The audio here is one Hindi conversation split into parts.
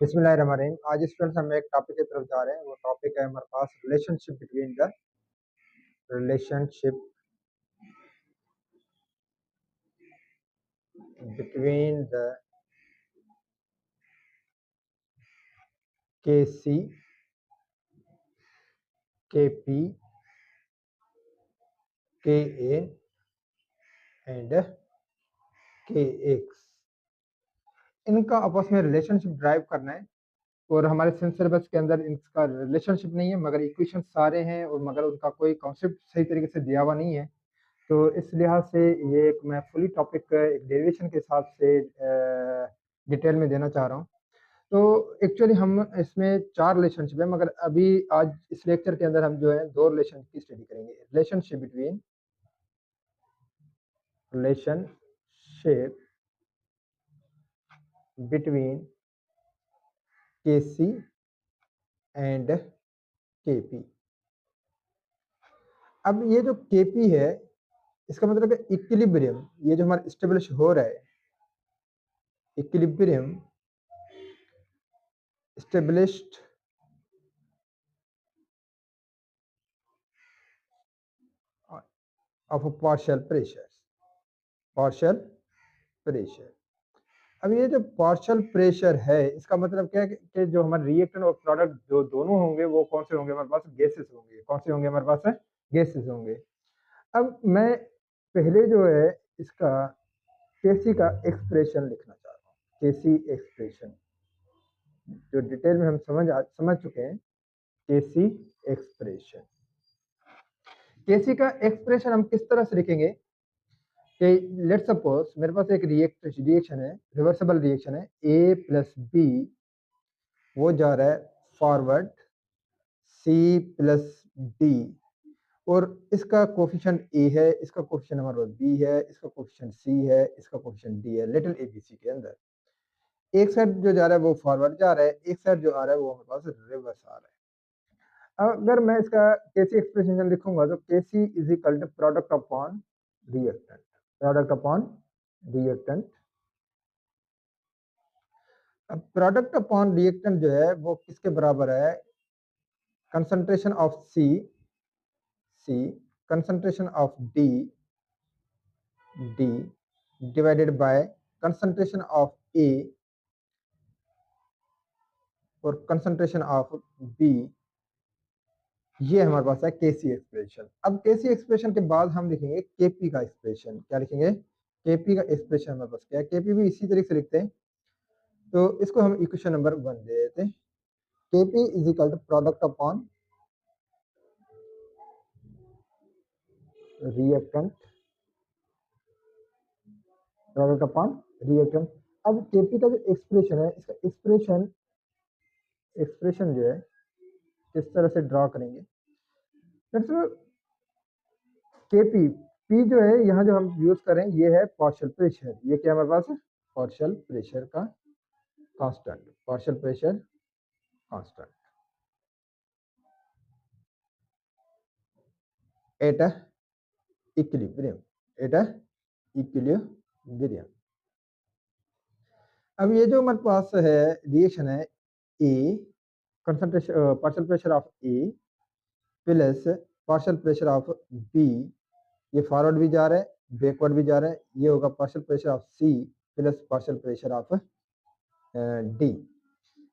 बिस्मिल्लाहिर्रहमानिर्रहीम। आज स्टूडेंट्स हम एक टॉपिक की तरफ जा रहे हैं। वो टॉपिक है हमारे पास रिलेशनशिप बिटवीन द के सी के पी के ए एंड के एक्स। इनका आपस में रिलेशनशिप ड्राइव करना है और हमारे सिलेबस के अंदर इनका रिलेशनशिप नहीं है, मगर इक्वेशन सारे हैं और मगर उनका कोई कॉन्सेप्ट सही तरीके से दिया हुआ नहीं है। तो इस लिहाज से ये एक मैं फुली टॉपिक एक डेरिवेशन के हिसाब से डिटेल में देना चाह रहा हूँ। तो एक्चुअली हम इसमें 4 रिलेशनशिप है, मगर अभी आज इस लेक्चर के अंदर हम जो है 2 रिलेशन की स्टडी करेंगे। रिलेशनशिप बिटवीन के सी एंड के पी। अब ये जो के पी है, इसका मतलब है इक्विलिब्रियम। ये जो हमारा स्टेब्लिश हो रहा है, equilibrium established of a partial pressure। अब ये जो पार्शियल प्रेशर है, इसका मतलब क्या है कि जो हमारे रिएक्टेंट और प्रोडक्ट जो दोनों होंगे वो कौन से होंगे? हमारे पास गैसेस होंगे। कौन से होंगे हमारे पास? गैसेस होंगे। अब मैं पहले जो है इसका केसी का एक्सप्रेशन लिखना चाह रहा हूँ। केसी एक्सप्रेशन जो डिटेल में हम समझ चुके हैं। केसी एक्सप्रेशन, केसी का एक्सप्रेशन हम किस तरह से लिखेंगे कि लेट्स सपोज मेरे पास एक रिएक्शन है, रिवर्सिबल रिएक्शन है। ए प्लस बी वो जा रहा है फॉरवर्ड सी प्लस डी, और इसका कोफिशिएंट ए है, इसका कोफिशिएंट हमारे पास बी है, इसका कोफिशिएंट सी है, इसका कोफिशिएंट डी है। लिटिल एबीसी के अंदर एक साइड जो जा रहा है वो फॉरवर्ड जा रहा है, एक साइड जो आ रहा है वो हमारे पास रिवर्स आ रहा है। अगर मैं इसका केसी एक्सप्रेशन लिखूंगा तो K C is equal to product upon reactant. अब प्रोडक्ट अपॉन रिएक्टेंट जो है वो किसके बराबर है? Concentration of C concentration of D divided by concentration of A और कंसंट्रेशन ऑफ बी। ये हमारे पास है केसी एक्सप्रेशन। अब केसी एक्सप्रेशन के बाद हम लिखेंगे केपी का एक्सप्रेशन। क्या लिखेंगे? केपी का एक्सप्रेशन हमारे पास क्या है? केपी भी इसी तरीके से लिखते हैं, तो इसको हम इक्वेशन नंबर 1 दे देते हैं। KP is equal to product upon reactant, अब केपी का जो एक्सप्रेशन है, इसका एक्सप्रेशन जो है किस तरह से ड्रॉ करेंगे? केपी पी जो है यहाँ जो हम यूज करें ये है पार्शियल प्रेशर। ये क्या हमारे पास है? पार्शियल प्रेशर का कांस्टेंट एट इक्विलिब्रियम। अब ये जो हमारे पास है रिएक्शन है A, concentration partial pressure of A plus partial pressure of B, ये फॉरवर्ड भी जा रहा है बैकवर्ड भी जा रहा है। ये होगा partial pressure of C plus partial pressure of D.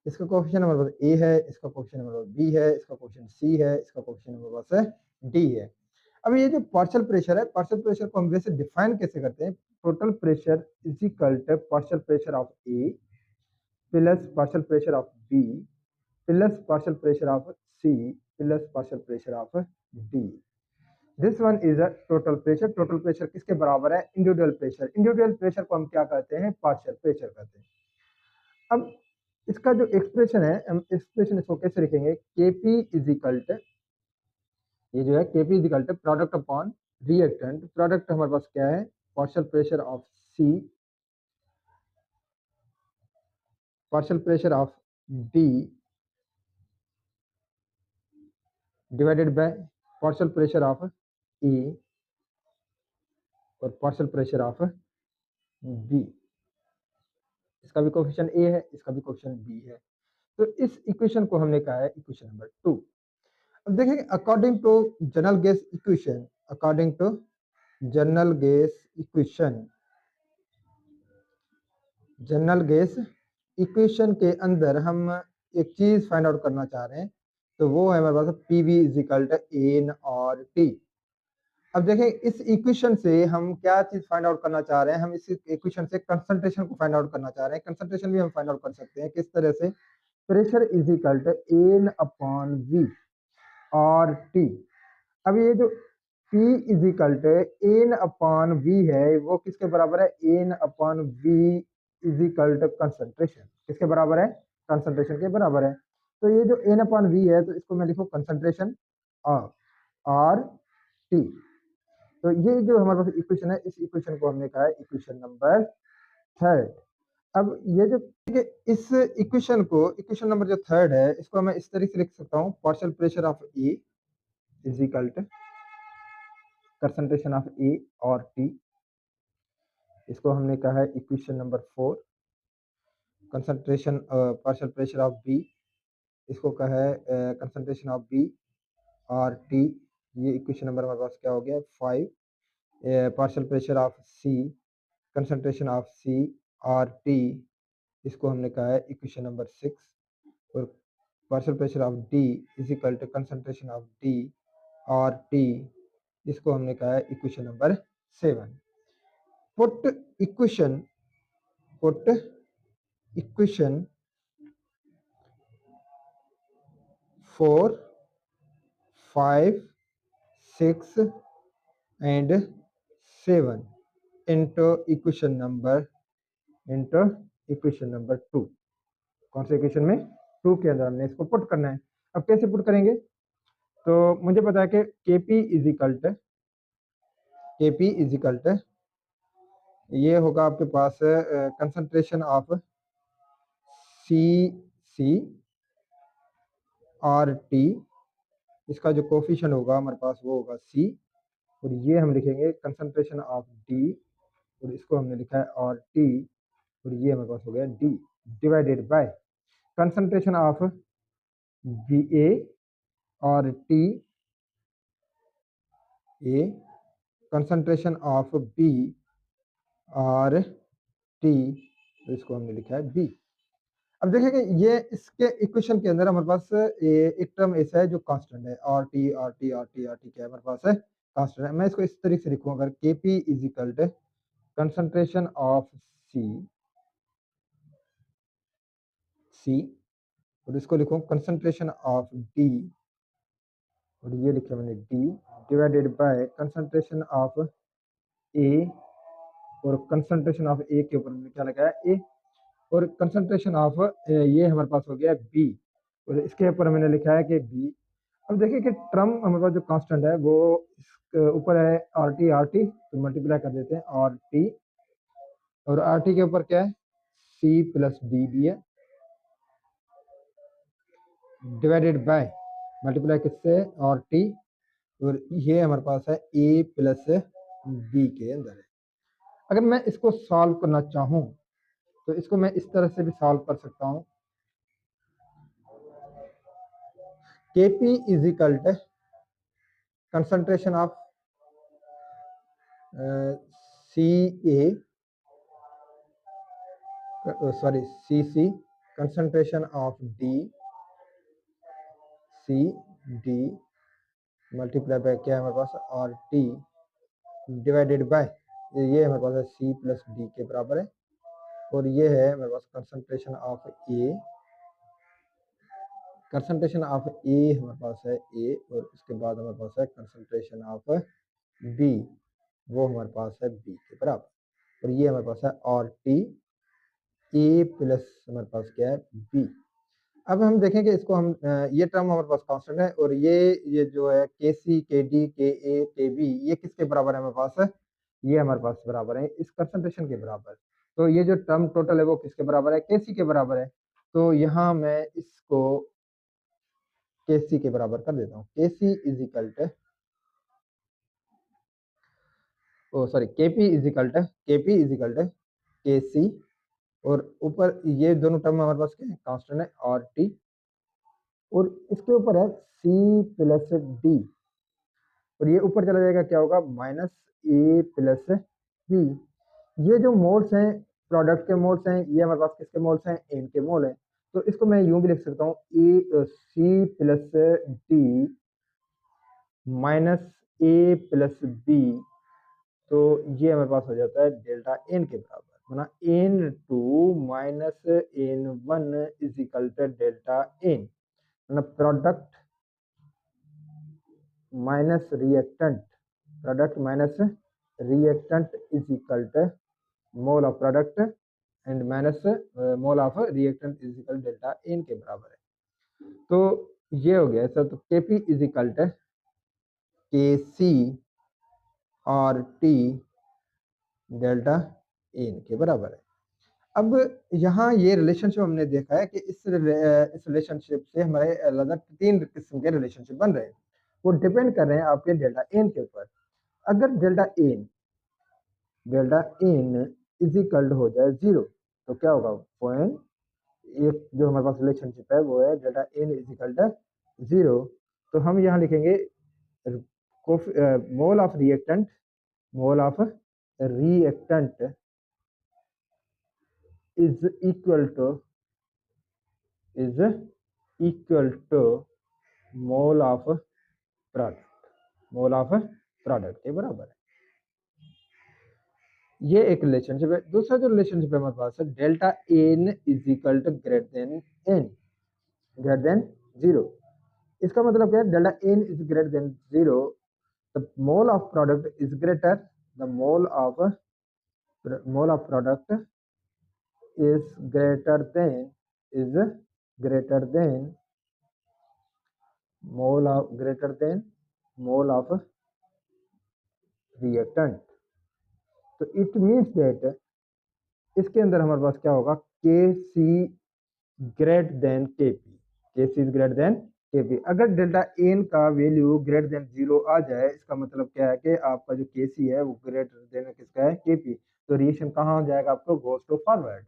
इसका कोफिशिएंट हमारे पास ए है, इसका कोफिशिएंट हमारे पास बी है, इसका कोफिशिएंट सी है, इसका कोफिशिएंट हमारे पास डी है। अब ये जो पार्शियल प्रेशर है, पार्शियल प्रेशर को हम वैसे डिफाइन कैसे करते हैं? Total pressure is equal to partial pressure of A plus partial pressure of B plus partial pressure of C plus partial pressure of D. This one is a total pressure. Total pressure किसके बराबर है? Individual pressure. इंडिविजुअल प्रेशर को हम क्या कहते हैं? पार्शियल प्रेशर कहते हैं। अब इसका जो एक्सप्रेशन है, हम एक्सप्रेशन इसको कैसे लिखेंगे? केपी इज इक्वल टू, ये जो है K P is equal to product upon reactant. Product हमारे पास क्या है? Partial pressure of C, partial pressure of D divided by partial pressure of A और पार्शियल प्रेशर ऑफ बी। इसका भी कोफिशिएंट ए है, इसका भी कोफिशिएंट बी है। तो इस इक्वेशन को हमने कहा है इक्वेशन नंबर 2। अब देखेंगे according to general gas equation, according to general gas equation, general gas equation के अंदर हम एक चीज फाइंड आउट करना चाह रहे हैं, तो वो है हमारे पास P V is equal to n R T. अब देखें इस इक्वेशन से हम क्या चीज फाइंड आउट करना चाह रहे हैं, हम इस इक्वेशन से कंसंट्रेशन को फाइंड आउट करना चाह रहे हैं। कंसंट्रेशन भी हम फाइंड आउट कर सकते हैं किस तरह से, pressure is equal to n upon V और टी। अब ये जो P is equal to n upon V है, वो किसके बराबर है, n upon V is equal to concentration, किसके बराबर है, कंसंट्रेशन के बराबर है। तो ये जो एन अपॉन वी है, तो इसको मैं लिखूं कंसंट्रेशन ऑफ आर टी। तो ये जो हमारे पास इक्वेशन है, इस इक्वेशन को हमने कहा है इक्वेशन नंबर 3। अब ये जो इस इक्वेशन को, इक्वेशन नंबर जो 3 है, इसको मैं इस तरीके से लिख सकता हूँ, partial pressure of A is equal to concentration of A R T. इसको हमने कहा है equation number 4। Concentration partial pressure of B, इसको कहा है concentration of B R T. ये इक्वेशन नंबर हमारे पास क्या हो गया, 5। Partial pressure of C, concentration of C R T, इसको हमने कहा है इक्वेशन नंबर 6। और partial pressure of D is equal to concentration of D और टी, इसको हमने कहा है equation number 7। Put equation 4, 5, 6 and 7 into equation number 2। कौन से इक्वेशन में, 2 के अंदर हमने इसको पुट करना है। अब कैसे पुट करेंगे, तो मुझे पता है कि Kp इज इक्वल टू ये होगा आपके पास concentration of C R T, इसका जो कोफिशिएंट होगा हमारे पास वो होगा सी, और ये हम लिखेंगे कंसंट्रेशन ऑफ डी, और इसको हमने लिखा है और टी, और ये हमारे पास हो गया D, divided by concentration of B A R T, A, concentration of B R T, तो इसको हमने लिखा है बी। अब देखिए ये इसके इक्वेशन के अंदर हमारे पास एक टर्म ऐसा है जो कांस्टेंट है, आर टी क्या है हमारे पास है, कांस्टेंट है। मैं इसको इस तरीके से लिखूंगा, अगर K P is equal to concentration of C, और इसको लिखूँ कंसंट्रेशन ऑफ डी, और ये लिखा मैंने D, divided by concentration of A, और कंसंट्रेशन ऑफ ए के ऊपर मैंने क्या लगाया, ए, और कंसंट्रेशन ऑफ ये हमारे पास हो गया बी, और इसके ऊपर मैंने लिखा है कि बी। अब देखिए कि टर्म हमारे पास जो कांस्टेंट है वो इसके ऊपर है आर टी, तो मल्टीप्लाई कर देते हैं आर टी, और आर टी के ऊपर क्या है, सी प्लस डी भी है, डिवाइडेड बाय मल्टीप्लाई किससे, आर टी, और ये हमारे पास है ए प्लस बी के अंदर है। अगर मैं इसको सॉल्व करना चाहूँ तो इसको मैं इस तरह से भी सॉल्व कर सकता हूँ, Kp is equal to concentration of C A, sorry C C, concentration of D, C D, multiply by क्या है हमारे पास, आर टी, डिवाइडेड बाय ये हमारे पास है सी प्लस डी के बराबर है, और ये है हमारे पास concentration of A, concentration of A हमारे पास है ए, और उसके बाद हमारे पास है कंसंट्रेशन ऑफ बी, वो हमारे पास है बी के बराबर, और ये हमारे पास है आर टी, ए प्लस हमारे पास क्या है बी। अब हम देखेंगे इसको, हम ये टर्म हमारे पास कांस्टेंट है, और ये जो है के सी, के डी, के ए, के बी, ये किसके बराबर है हमारे पास है, ये हमारे पास बराबर है इस कंसंट्रेशन के बराबर। तो ये जो टर्म टोटल है वो किसके बराबर है, के सी के बराबर है। तो यहाँ मैं इसको के सी के बराबर कर देता हूँ, K C is equal to, oh sorry, K P is equal to K C और ऊपर ये दोनों टर्म हमारे पास क्या है, कांस्टेंट है और टी, और इसके ऊपर है सी प्लस डी, और ये ऊपर चला जाएगा, क्या होगा, माइनस ए प्लस बी। ये जो मोल्स हैं, प्रोडक्ट के मोल्स हैं, ये हमारे पास किसके मोल्स हैं, एन के मोल हैं। तो इसको मैं यूं भी लिख सकता हूँ, ए सी प्लस डी माइनस ए प्लस बी। तो ये हमारे पास हो जाता है डेल्टा एन के बराबर, माना n two minus n one is equal to delta n, मतलब product minus reactant, product minus reactant is equal to mole of product and minus mole of reactant is equal delta n के बराबर है। तो ये हो गया सर। तो KP is equal to K C R T delta n के बराबर है। अब यहाँ ये रिलेशनशिप हमने देखा है कि इस रिलेशनशिप से हमारे अलग 3 किस्म के रिलेशनशिप बन रहे हैं, वो डिपेंड कर रहे हैं आपके डेल्टा एन के ऊपर। अगर डेल्टा एन इज इक्वल हो जाए 0, तो क्या होगा, पॉइंट, एक जो हमारे पास रिलेशनशिप है वो है delta n is equal to 0। तो हम यहाँ लिखेंगे mole of reactant, mole of reactant is equal to mole of product, mole of product के बराबर है। ये एक रिलेशनशिप है। दूसरा जो रिलेशनशिप है हमारे पास है delta n is equal to greater than 0। इसका मतलब क्या है, delta n is greater than 0, the mole of product is greater, the mole of product is greater than mole of reactant। तो इट मीन्स दैट इसके अंदर हमारे पास क्या होगा, K C greater than K P, K C is greater than K P. अगर डेल्टा एन का वैल्यू ग्रेटर देन 0 आ जाए, इसका मतलब क्या है कि आपका जो के सी है वो ग्रेटर देन किसका है, के पी। तो रिएक्शन कहाँ जाएगा, आपको goes to forward,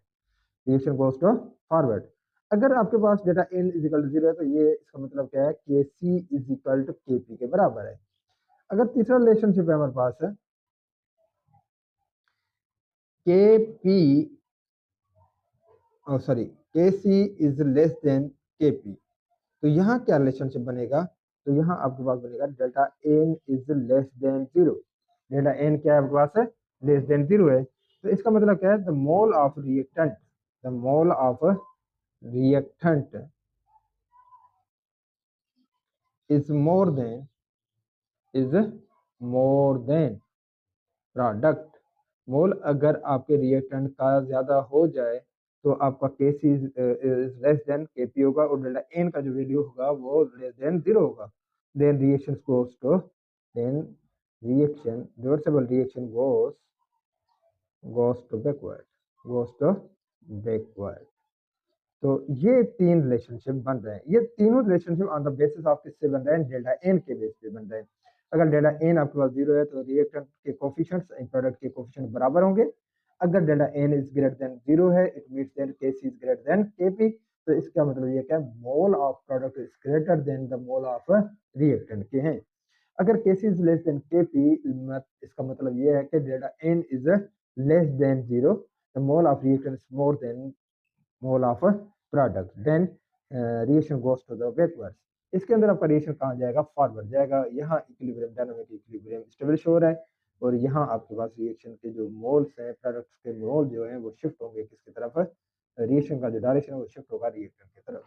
reaction goes to forward. अगर आपके पास डेटा एन इज इक्वल टू 0 है, तो ये इसका मतलब क्या है, K C is equal to K P के बराबर है। अगर तीसरा रिलेशनशिप है हमारे पास है के पी, सॉरी, के C is less than K P, तो यहाँ क्या रिलेशनशिप बनेगा, तो यहाँ आपके पास बनेगा delta n is less than 0। Delta n क्या है आपके पास है, लेस देन 0 है। तो इसका मतलब क्या है, the mole of reactant, the mole of reactant is more than product. Mole अगर आपके रिएक्टेंट का ज्यादा हो जाए तो आपका के C is less than K P होगा, और डेल्टा एन का जो वैल्यू होगा वो लेस देन 0 होगा। Then reaction goes to, then reaction, reversible reaction goes to backward. तो ये 3 रिलेशनशिप बन रहे हैं। ये तीनों relationship on the basis of किससे बन रहे हैं, डेल्टा एन के बेस पे बन रहे हैं। अगर डेल्टा एन आपके पास 0 है तो रिएक्टेंट के कोफिशिएंट्स एंड प्रोडक्ट के कोफिशिएंट बराबर होंगे। अगर delta n is greater than 0 है, it means that K C is greater than K P. तो इसका मतलब ये क्या है, mole of product is greater than the mole of reactant के हैं। अगर K C is less than K P, इसका मतलब ये है कि delta n is less than 0, the mole of reactant is more than mole of product, then reaction goes to the backward. इसके अंदर आपका रिएक्शन कहाँ जाएगा, फॉरवर्ड जाएगा। यहाँ इक्विलिब्रियम, डायनामिक इक्विलिब्रियम स्टेबलिश हो रहा है, और यहाँ आपके पास रिएक्शन के जो मोल्स हैं, प्रोडक्ट्स के मोल जो हैं वो शिफ्ट होंगे किसकी तरफ, रिएक्शन का जो डायरेक्शन है वो शिफ्ट होगा रिएक्शन की तरफ।